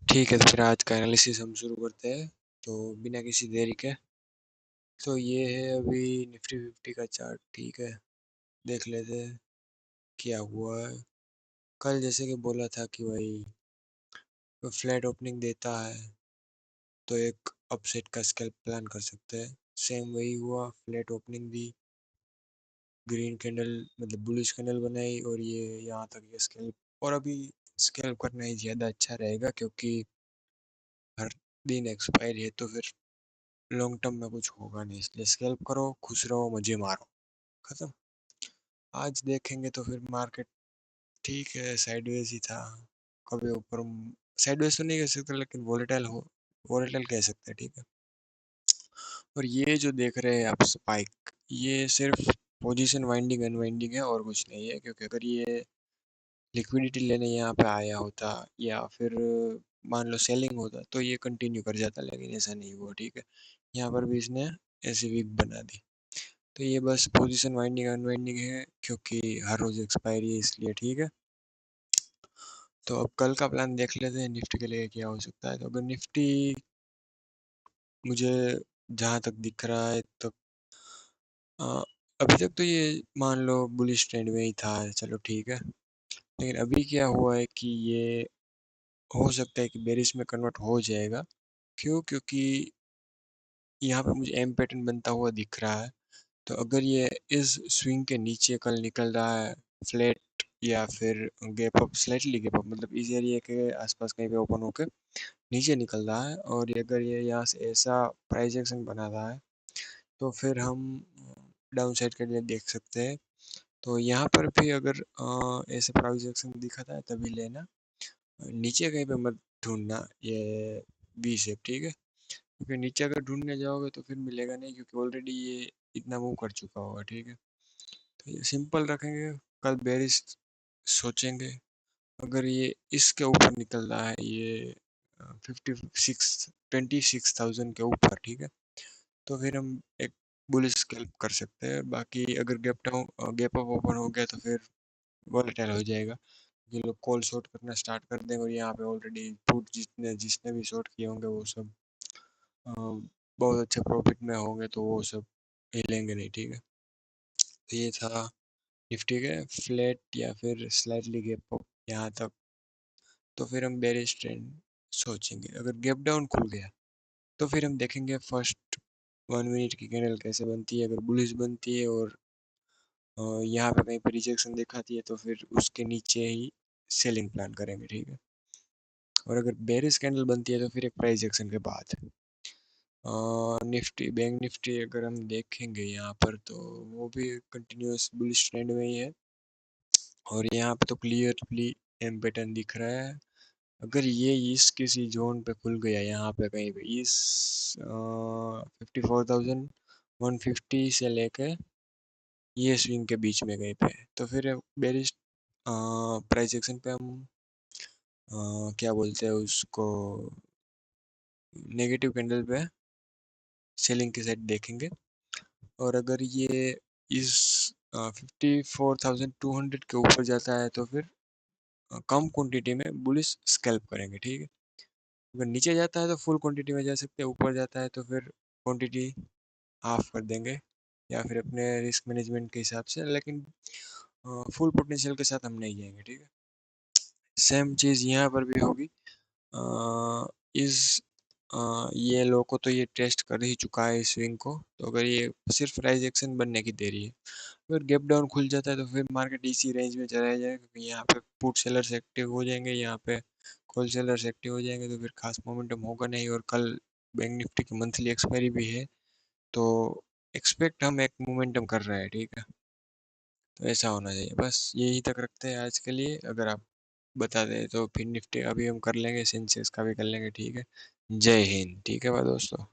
ठीक है, तो फिर आज का एनालिसिस हम शुरू करते हैं। तो बिना किसी देरी के, तो ये है अभी निफ्टी 50 का चार्ट। ठीक है, देख लेते हैं क्या हुआ है। कल जैसे कि बोला था कि भाई फ्लैट ओपनिंग देता है तो एक अपसाइड का स्कैल्प प्लान कर सकते हैं। सेम वही हुआ, फ्लैट ओपनिंग दी, ग्रीन कैंडल मतलब बुलिश कैंडल बनाई और ये यहाँ तक ये स्कैल्प। और अभी स्कैल्प करना ही ज़्यादा अच्छा रहेगा क्योंकि हर दिन एक्सपायर है, तो फिर लॉन्ग टर्म में कुछ होगा नहीं, इसलिए स्कैल्प करो, खुश रहो, मजे मारो, खत्म। आज देखेंगे तो फिर मार्केट ठीक है, साइडवेज ही था। कभी ऊपर, साइडवेज तो नहीं कह सकते लेकिन वोलेटाइल हो, वोलेटाइल कह सकते हैं। ठीक है, और ये जो देख रहे हैं आप स्पाइक, ये सिर्फ पोजीशन वाइंडिंग अनवाइंडिंग है और कुछ नहीं है। क्योंकि अगर ये लिक्विडिटी लेने यहाँ पे आया होता या फिर मान लो सेलिंग होता तो ये कंटिन्यू कर जाता, लेकिन ऐसा नहीं हुआ। ठीक है, यहाँ पर भी इसने ऐसी वीक बना दी। तो ये बस पोजीशन वाइंडिंग अनवाइंडिंग है क्योंकि हर रोज एक्सपायरी है, इसलिए। ठीक है, तो अब कल का प्लान देख लेते हैं निफ्टी के लिए क्या हो सकता है। तो अगर निफ्टी, मुझे जहाँ तक दिख रहा है तो अभी तक तो ये मान लो बुलिश ट्रेंड में ही था, चलो ठीक है। लेकिन अभी क्या हुआ है कि ये हो सकता है कि बेरिश में कन्वर्ट हो जाएगा। क्यों? क्योंकि यहाँ पे मुझे एम पैटर्न बनता हुआ दिख रहा है। तो अगर ये इस स्विंग के नीचे कल निकल रहा है फ्लैट या फिर gap up, slightly gap up, मतलब इस एरिया के आसपास कहीं पे ओपन होकर नीचे निकल रहा है, और अगर ये यहाँ से ऐसा प्राइस एक्शन बना रहा है तो फिर हम डाउन साइड के लिए देख सकते हैं। तो यहाँ पर भी अगर ऐसे प्राइस एक्शन दिखाता है तभी लेना, नीचे कहीं पे मत ढूंढना ये बी शेप। ठीक है, क्योंकि नीचे अगर ढूंढने जाओगे तो फिर मिलेगा नहीं, क्योंकि ऑलरेडी ये इतना मूव कर चुका होगा। ठीक है, तो ये सिंपल रखेंगे, कल बेरिश सोचेंगे। अगर ये इसके ऊपर निकल रहा है, ये 26,000 के ऊपर, ठीक है, तो फिर हम एक बुलिश स्कैल्प कर सकते हैं। बाकी अगर गैप अप ओपन हो गया तो फिर वॉलेटाइल हो जाएगा। ये लोग कॉल शॉर्ट करना स्टार्ट कर देंगे, और यहाँ पे ऑलरेडी पुट जितने जिसने भी शॉर्ट किए होंगे वो सब बहुत अच्छे प्रॉफिट में होंगे, तो वो सब हिलेंगे नहीं। ठीक है, तो ये था निफ्टी के फ्लैट या फिर स्लाइटली गैप अप यहाँ तक। तो फिर हम बेरिश ट्रेंड सोचेंगे। अगर गैप डाउन खुल गया तो फिर हम देखेंगे फर्स्ट 1 मिनट की कैंडल कैसे बनती है। अगर बुलिश बनती है और यहाँ पे कहीं पर रिजेक्शन दिखाती है तो फिर उसके नीचे ही सेलिंग प्लान करेंगे। ठीक है, और अगर बेरिश कैंडल बनती है तो फिर एक प्राइस एक्शन के बाद निफ्टी, बैंक निफ्टी अगर हम देखेंगे यहाँ पर तो वो भी कंटिन्यूस बुलिश ट्रेंड में ही है, और यहाँ पे तो क्लियरली एम पैटर्न दिख रहा है। अगर ये इस किसी जोन पे खुल गया, यहाँ पे कहीं पे इस 54,150 से लेके ये स्विंग के बीच में कहीं पे, तो फिर बेरिश प्राइस एक्शन पे हम क्या बोलते हैं उसको, नेगेटिव कैंडल पे सेलिंग की साइड देखेंगे। और अगर ये इस 54,200 के ऊपर जाता है तो फिर कम क्वांटिटी में बुलिश स्कैल्प करेंगे। ठीक है, अगर नीचे जाता है तो फुल क्वांटिटी में जा सकते हैं, ऊपर जाता है तो फिर क्वांटिटी हाफ कर देंगे या फिर अपने रिस्क मैनेजमेंट के हिसाब से, लेकिन फुल पोटेंशियल के साथ हम नहीं जाएंगे। ठीक है, सेम चीज़ यहाँ पर भी होगी। इस ये लो को तो ये टेस्ट कर ही चुका है इस स्विंग को, तो अगर ये सिर्फ प्राइस एक्शन बनने की देरी है। अगर गैप डाउन खुल जाता है तो फिर मार्केट इसी रेंज में चला जाएगा, क्योंकि यहाँ पे पुट सेलर्स एक्टिव हो जाएंगे, यहाँ पे कॉल सेलर्स एक्टिव हो जाएंगे, तो फिर खास मोमेंटम होगा नहीं। और कल बैंक निफ्टी की मंथली एक्सपायरी भी है, तो एक्सपेक्ट हम एक मोमेंटम कर रहे हैं। ठीक है, तो ऐसा होना चाहिए। बस यही तक रखते हैं आज के लिए। अगर आप बता दें तो फिर निफ्टी का भी हम कर लेंगे, सेंसेक्स का भी कर लेंगे। ठीक है, जय हिंद। ठीक है भाई दोस्तों।